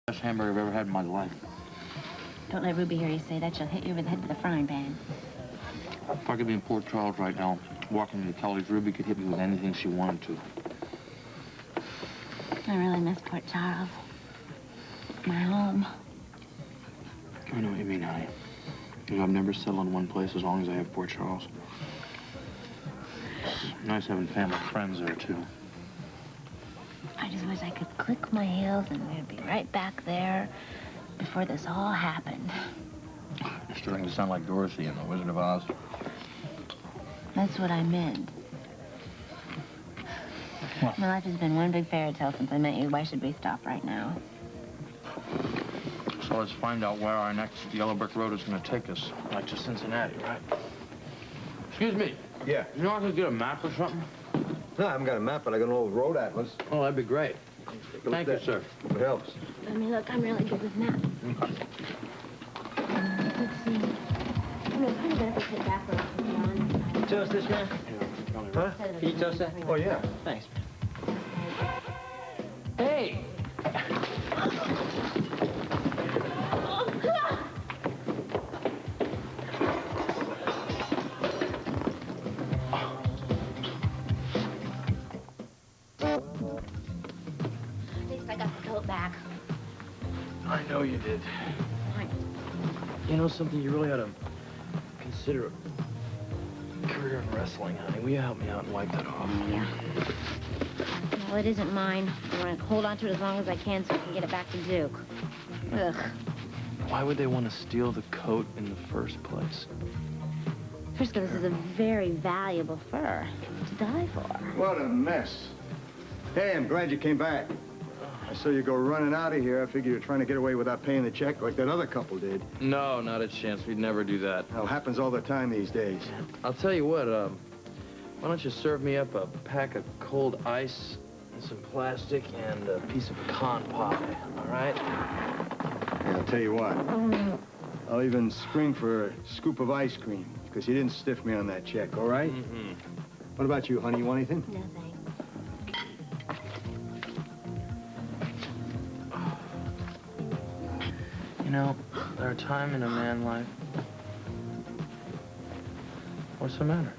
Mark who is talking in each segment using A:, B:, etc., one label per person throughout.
A: Best hamburger I've ever had in my life.
B: Don't let Ruby hear you say that. She'll hit you over the head with a frying pan.
A: If I could be in Port Charles right now, walking into Kelly's, Ruby could hit me with anything she wanted to.
B: I really miss Port Charles. My home.
A: I know what you mean, honey. Because I've never settled in one place as long as I have Port Charles. It's nice having family friends there, too.
B: I just wish I could click my heels and we'd be right back there before this all happened.
A: You're starting to sound like Dorothy in The Wizard of Oz.
B: That's what I meant.
A: What?
B: My life has been one big fairy tale since I met you. Why should we stop right now?
A: So let's find out where our next yellow brick road is going to take us. Like to Cincinnati, right? Excuse me.
C: Yeah.
A: You know I could get a map or something?
C: No, I haven't got a map, but I got an old road atlas.
A: Oh, that'd be great. Thank you, sir.
C: It helps.
B: I mean, look, I'm really good with maps. Let's see. You know, probably better if we take back roads from beyond.
D: Toast this, man? Huh? Can you toast that?
C: Oh, yeah.
D: Thanks.
A: Hey!
B: At least I got the coat back.
A: I know you did. You know something? You really ought to consider a career in wrestling, honey. Will you help me out and wipe that off?
B: Yeah. Well, it isn't mine. I want to hold on to it as long as I can so I can get it back to Duke. Ugh.
A: Why would they want to steal the coat in the first place?
B: Frisco, this is a very valuable fur to die for.
C: What a mess. Hey, I'm glad you came back. I saw you go running out of here. I figured you're trying to get away without paying the check like that other couple did.
A: No, not a chance. We'd never do that.
C: Hell, happens all the time these days.
A: I'll tell you what, why don't you serve me up a pack of cold ice and some plastic and a piece of pecan pie, all right?
C: Yeah, I'll tell you what. I'll even spring for a scoop of ice cream, because you didn't stiff me on that check, all right?
A: Mm-hmm.
C: What about you, honey? You want anything?
B: No, thanks.
A: You know, there are times in a man's life. What's the matter?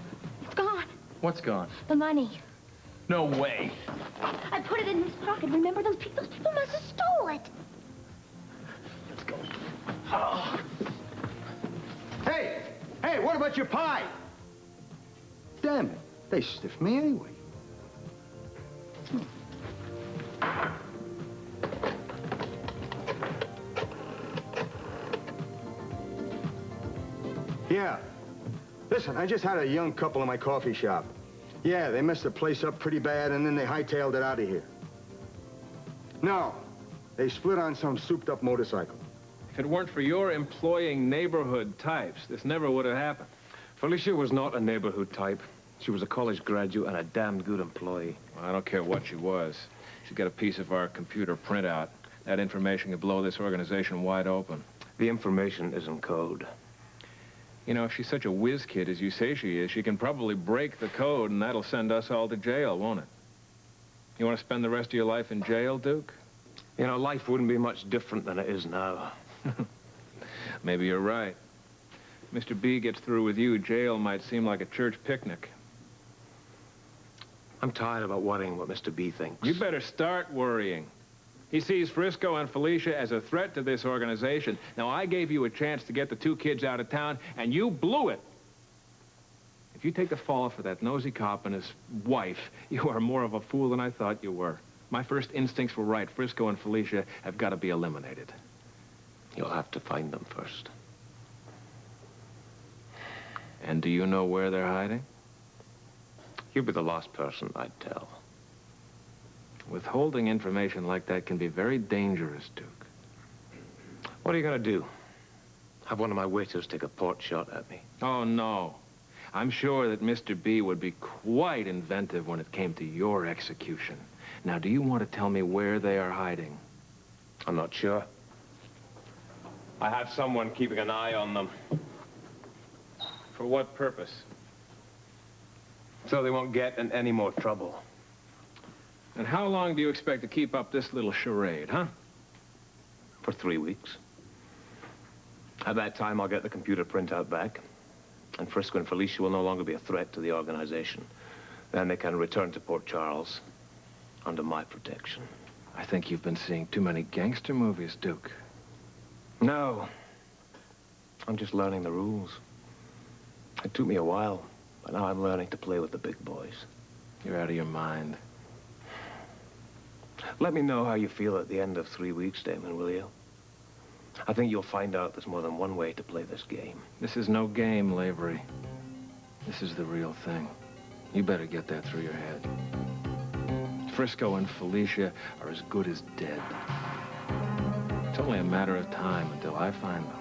B: It's gone.
A: What's gone?
B: The money.
A: No way.
B: I put it in his pocket. Remember, those people must have stole it.
A: Let's go. Oh.
C: Hey! Hey, what about your pie? Damn it. They stiffed me anyway. Yeah. Listen, I just had a young couple in my coffee shop. Yeah, they messed the place up pretty bad, and then they hightailed it out of here. No, they split on some souped-up motorcycle.
E: If it weren't for your employing neighborhood types, this never would have happened.
F: Felicia was not a neighborhood type. She was a college graduate and a damned good employee.
E: Well, I don't care what she was. She's got a piece of our computer printout. That information could blow this organization wide open.
F: The information is in code.
E: You know, if she's such a whiz kid as you say she is, she can probably break the code, and that'll send us all to jail, won't it? You want to spend the rest of your life in jail, Duke?
F: You know, life wouldn't be much different than it is now.
E: Maybe you're right. Mr. B gets through with you, jail might seem like a church picnic.
F: I'm tired about worrying what Mr. B thinks.
E: You better start worrying. He sees Frisco and Felicia as a threat to this organization. Now, I gave you a chance to get the two kids out of town, and you blew it. If you take the fall for that nosy cop and his wife, you are more of a fool than I thought you were. My first instincts were right. Frisco and Felicia have got to be eliminated.
F: You'll have to find them first.
E: And do you know where they're hiding?
F: You'd be the last person I'd tell.
E: Withholding information like that can be very dangerous, Duke.
F: What are you going to do? Have one of my waiters take a port shot at me?
E: Oh, no. I'm sure that Mr. B would be quite inventive when it came to your execution. Now, do you want to tell me where they are hiding?
F: I'm not sure. I have someone keeping an eye on them.
E: For what purpose?
F: So they won't get in any more trouble.
E: And how long do you expect to keep up this little charade, huh?
F: For 3 weeks. At that time, I'll get the computer printout back, and Frisco and Felicia will no longer be a threat to the organization. Then they can return to Port Charles under my protection.
E: I think you've been seeing too many gangster movies, Duke.
F: No. I'm just learning the rules. It took me a while, but now I'm learning to play with the big boys.
E: You're out of your mind.
F: Let me know how you feel at the end of 3 weeks, Damon, will you? I think you'll find out there's more than one way to play this game.
E: This is no game, Lavery. This is the real thing. You better get that through your head. Frisco and Felicia are as good as dead. It's only a matter of time until I find them.